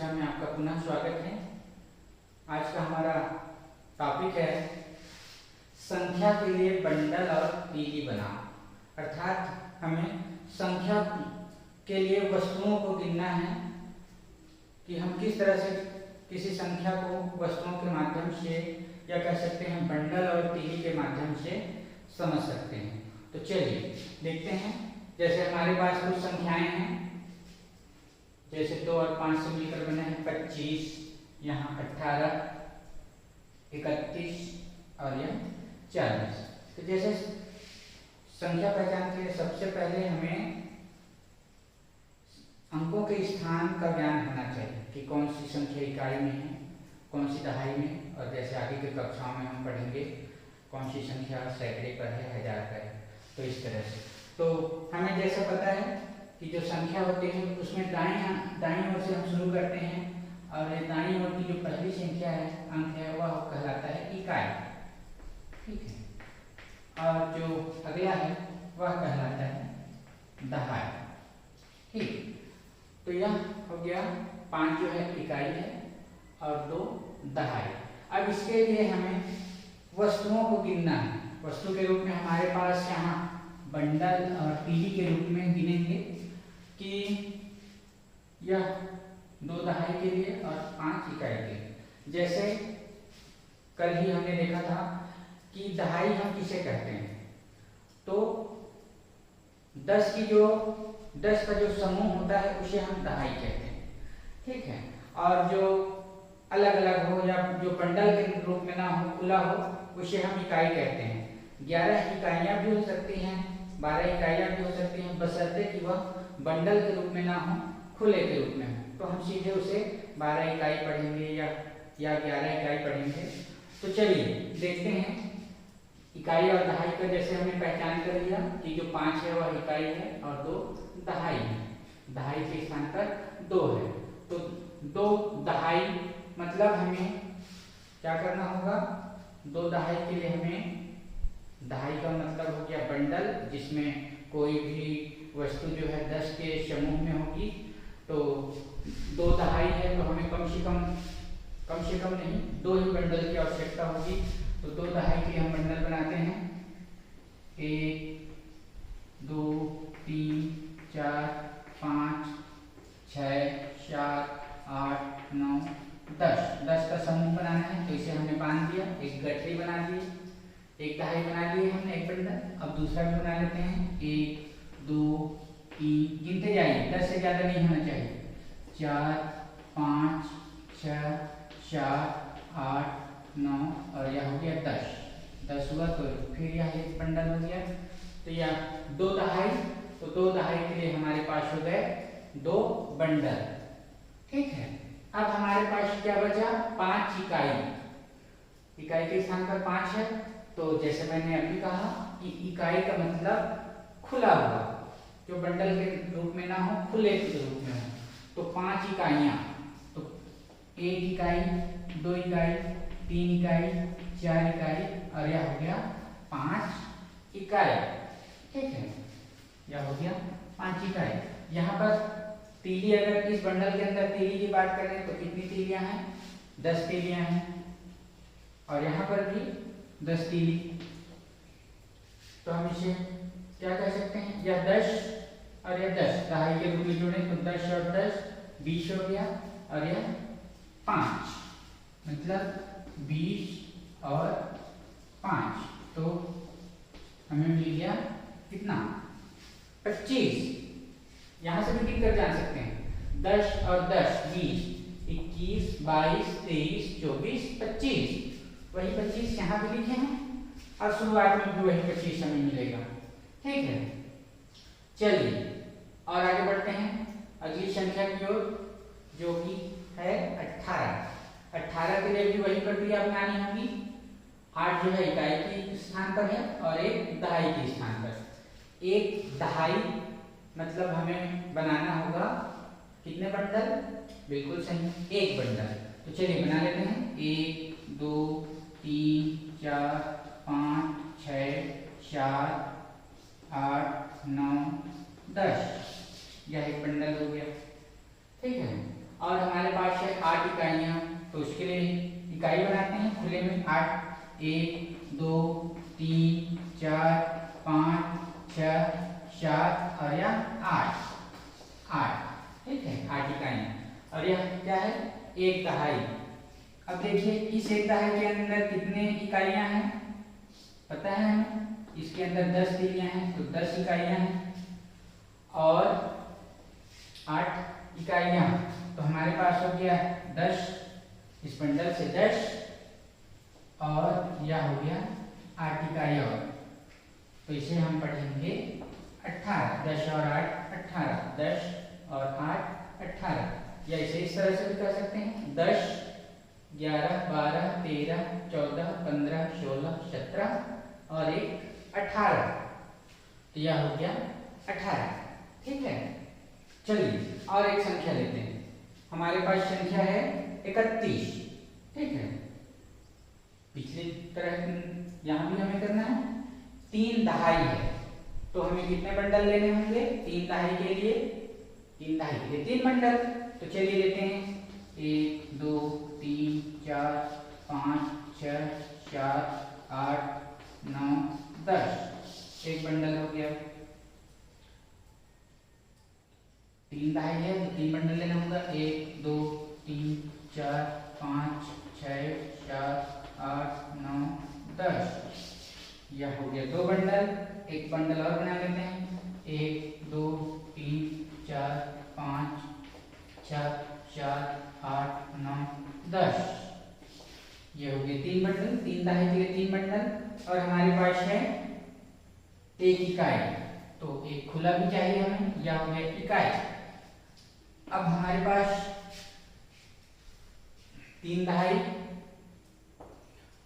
कक्षा में आपका पुनः स्वागत है। आज का हमारा टॉपिक है संख्या के लिए बंडल और तीली बनाओ। अर्थात हमें संख्या के लिए वस्तुओं को गिनना है कि हम किस तरह से किसी संख्या को वस्तुओं के माध्यम से या कह सकते हैं बंडल और तीली के माध्यम से समझ सकते हैं। तो चलिए देखते हैं। जैसे हमारे पास कुछ संख्याएं हैं, जैसे 2 और 5 से मिलकर बने हैं 25, यहाँ 18, 31 और यह 40। तो जैसे संख्या पहचान के लिए सबसे पहले हमें अंकों के स्थान का ज्ञान होना चाहिए कि कौन सी संख्या इकाई में है, कौन सी दहाई में, और जैसे आगे की कक्षाओं में हम पढ़ेंगे कौन सी संख्या सैकड़े पर है, हजार पर है। तो इस तरह से तो हमें जैसा पता है कि जो संख्या होती है उसमें दाईं ओर से हम शुरू करते हैं, और दाईं ओर की जो पहली संख्या है, अंक है, वह कहलाता है इकाई। ठीक है। और जो अगला है वह कहलाता है दहाई। ठीक। तो यह हो गया 5 जो है इकाई है और 2 दहाई। अब इसके लिए हमें वस्तुओं को गिनना है। वस्तु के रूप में हमारे पास यहाँ बंडल और तीली के रूप में गिनेंगे कि यह 2 दहाई के लिए और 5 इकाई के लिए। जैसे कल ही हमने देखा था कि दहाई हम किसे कहते हैं, तो 10 का जो समूह होता है उसे हम दहाई कहते हैं। ठीक है। और जो अलग अलग हो या जो बंडल के रूप में ना हो, खुला हो, उसे हम इकाई कहते हैं। 11 इकाइयां भी हो सकती हैं, 12 इकाइयां भी हो सकती हैं, बशर्ते कि वह बंडल के रूप में ना हो, खुले के रूप में हो। तो हम सीधे उसे 12 इकाई पढ़ेंगे या 11 इकाई पढ़ेंगे। तो चलिए देखते हैं इकाई और दहाई का। जैसे हमने पहचान कर लिया कि जो 5 है वह इकाई है और 2 दहाई है। दहाई के स्थान पर 2 है, तो 2 दहाई मतलब हमें क्या करना होगा, 2 दहाई के लिए हमें, दहाई का मतलब हो गया बंडल, जिसमें कोई भी वस्तु जो है 10 के समूह में होगी। तो 2 दहाई है तो हमें कम से कम नहीं 2 ही बंडल की आवश्यकता होगी। तो 2 दहाई के लिए हम बंडल बनाते हैं 1, 2, 3, 4, 5, 6, 7, 8, 9, 10 का समूह बनाना है। तो इसे हमने बांध दिया, एक गठरी बना दी, एक दहाई बना लिए हमने, एक बंडल। अब दूसरा भी बना लेते हैं 1, 2, 3, गिनते जाइए, 10 से ज्यादा नहीं होना चाहिए, 4, 5, 6, 7, 8, 9 और यह हो गया 10 हुआ। तो फिर यह एक बंडल हो गया। तो यह 2 दहाई, तो 2 दहाई के लिए हमारे पास हो गए 2 बंडल। ठीक है। अब हमारे पास क्या बचा, 5 इकाई के स्थान पर 5 है। तो जैसे मैंने अभी कहा कि इकाई का मतलब खुला हुआ, जो बंडल के रूप में ना हो, खुले के रूप में हो। तो 5 इकाइयां, तो 1 इकाई, 2 इकाई, 3 इकाई, 4 इकाई और यह हो गया 5 इकाई। ठीक है, यह हो गया 5 इकाई। यहाँ पर तीली, अगर इस बंडल के अंदर तीली की बात करें तो कितनी तीलियां हैं, 10 तीलियां हैं। और यहाँ पर भी 10 तीली। तो हम इसे क्या कह सकते हैं, यह 10 और यह 10 दहाई के रूप में जोड़े तो 10 और 10 20 हो गया, और यह 5 मतलब 20 और 5। तो हमें मिल गया कितना, 25। यहां से भी गिन कर जान सकते हैं, 10 और 10 20, 21, 22, 23, 24, 25। वही 25 यहाँ भी लिखे हैं और शुरुआत में भी वही 25 हमें मिलेगा। ठीक है। चलिए और आगे बढ़ते हैं अगली संख्या की ओर, जो कि है 18। 18 के लिए भी वही प्रक्रिया अपनानी होगी। 8 जो है इकाई के स्थान पर है और 1 दहाई के स्थान पर। 1 दहाई मतलब हमें बनाना होगा कितने बंडल, बिल्कुल सही 1 बंडल। तो चलिए बना लेते हैं 1, 2, 3, 4, 5, 6, 7, 8, 9, 10। यह एक बंडल हो गया। ठीक है। और हमारे पास है 8 इकाइयाँ, तो उसके लिए इकाई बनाते हैं खुले में 8, 1 2 3 4 5 6 7 और यह 8, ठीक है 8 इकाइयाँ। और यह क्या है, एक दहाई। अब देखिए इस एक दहाई के अंदर कितने इकाइयाँ हैं पता है हमें, इसके अंदर 10 तीलियाँ हैं तो 10 इकाइयाँ हैं और 8 इकाइयाँ, तो हमारे पास हो गया 10, इस बंडल से 10 और यह हो गया 8 इकाई और, तो इसे हम पढ़ेंगे 18, 10 और 8 18, 10 और 8 18, या इसे इस तरह से भी कर सकते हैं 10 11 12 13 14 15 16 17 और एक 18, तो यह हो गया 18, ठीक है। चलिए और एक संख्या लेते हैं, हमारे पास संख्या है 31, ठीक है। पिछली तरह यहाँ भी हमें करना है, 3 दहाई है तो हमें कितने बंडल लेने होंगे, 3 दहाई के लिए 3 बंडल, तो चलिए लेते हैं 1 2 3 4 5 6 7 8 9 10, एक बंडल हो गया। 3 दहाई है तो 3 बंडल लेना होगा, 1 2 3 4 5 6 7 8 9 10, यह हो गया 2 बंडल। एक बंडल और बना लेते हैं, 1 2 3 4 5 6 7 8 9 10, ये हो गए 3 बंडल, 3 दहाई के लिए 3 बंडल। और हमारे पास है एक इकाई, तो एक खुला भी चाहिए हमें, यह हो गया इकाई। अब हमारे पास 3 दहाई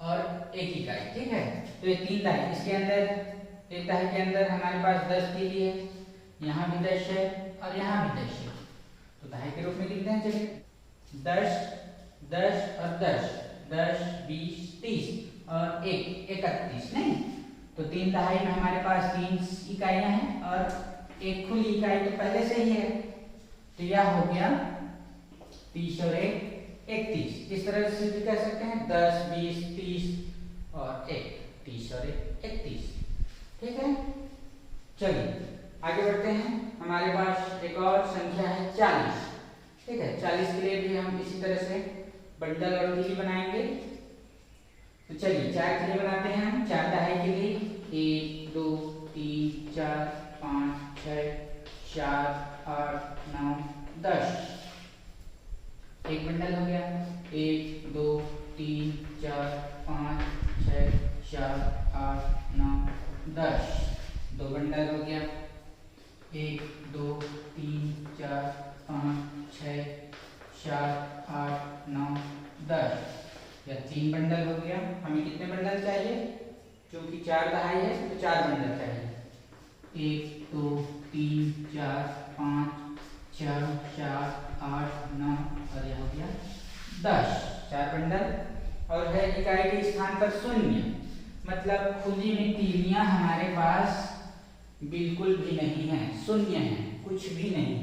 और एक इकाई, ठीक है। तो ये 3 दहाई, इसके अंदर एक दहाई के अंदर हमारे पास 10 तीली है, यहाँ भी 10 है और यहाँ भी 10 है, तो दहाई के रूप में लिखते हैं। चलिए 10 10 और 10 10 20 30 और 1 31, नहीं तो 3 दहाई में हमारे पास 3 इकाइयाँ हैं और एक खुली इकाई तो पहले से ही है, तो यह हो गया 30 और 1 31। इस तरह से भी कह सकते हैं 10 20 30 और 1 30 और 1 31, ठीक है। चलिए आगे बढ़ते हैं, हमारे पास एक और संख्या है 40, ठीक है। 40 के लिए भी हम इसी तरह से बंडल और तीली बनाएंगे, तो चलिए 4 के लिए बनाते हैं हम। 4 दहाई के लिए 1 2 3 4 5 6 7 8 9 10, एक बंडल हो गया। 1 2 3 4 5 6 7 8 9 10, 2 बंडल हो गया। 1 2 3 4 5 6 7 8 9 10, या 3 बंडल हो गया। हमें कितने बंडल चाहिए, क्योंकि 4 दहाई है तो 4 बंडल चाहिए। 1 2 3 4 5 6 7 8 9 और यह हो गया 10, 4 बंडल। और है इकाई के स्थान पर 0, मतलब खुली में तीलियां हमारे पास बिल्कुल भी नहीं है, 0 है, कुछ भी नहीं,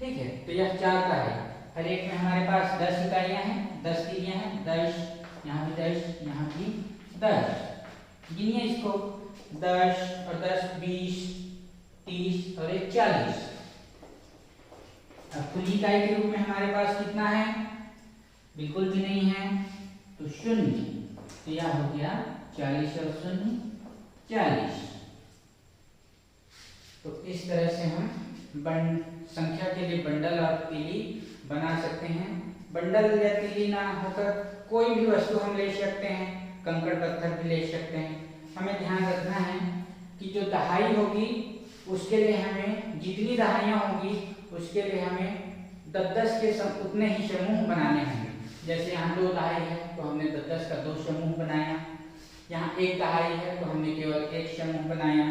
ठीक है। तो यह 4 का है, हर एक में हमारे पास 10 इकाइयां हैं, 10 तीलियां हैं, 10 यहाँ भी 10 यहाँ भी 10, गिनिए इसको 10 और 10 20 30 और 1 40। अब खुली इकाई के रूप में हमारे पास कितना है, बिल्कुल भी नहीं है, तो 0, तो यह हो गया 40 और 0 40। तो इस तरह से हम संख्या के लिए बंडल और तीली बना सकते हैं। बंडल या तीली ना होकर कोई भी वस्तु हम ले सकते हैं, कंकड़ पत्थर भी ले सकते हैं। हमें ध्यान रखना है कि जो दहाई होगी उसके लिए हमें जितनी दहाइयाँ होंगी उसके लिए हमें 10-10 के उतने ही समूह बनाने होंगे। जैसे यहाँ 2 दहाई है तो हमने 10-10 का 2 समूह बनाया, यहाँ 1 दहाई है तो हमने केवल 1 समूह बनाया,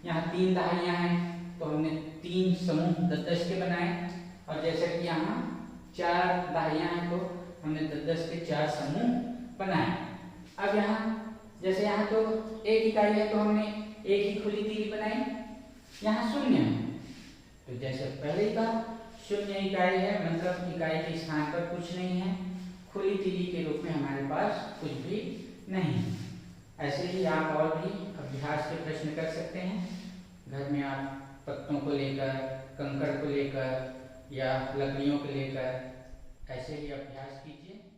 यहाँ 3 दहाइयाँ हैं तो हमने 3 समूह 10-10 के बनाए, और जैसे कि यहाँ 4 दहाइयाँ हैं तो हमने 10-10 के 4 समूह बनाए। अब यहाँ जैसे यहाँ तो 1 इकाई है तो हमने 1 ही खुली तीली बनाई, यहाँ 0 है, तो जैसे पहले ही कहा शून्य इकाई है, मतलब इकाई के स्थान पर कुछ नहीं है, खुली तीली के रूप में हमारे पास कुछ भी नहीं है। ऐसे ही आप और भी अभ्यास के प्रश्न कर सकते हैं। घर में आप पत्तों को लेकर, कंकड़ को लेकर या लकड़ियों को लेकर ऐसे ही अभ्यास कीजिए।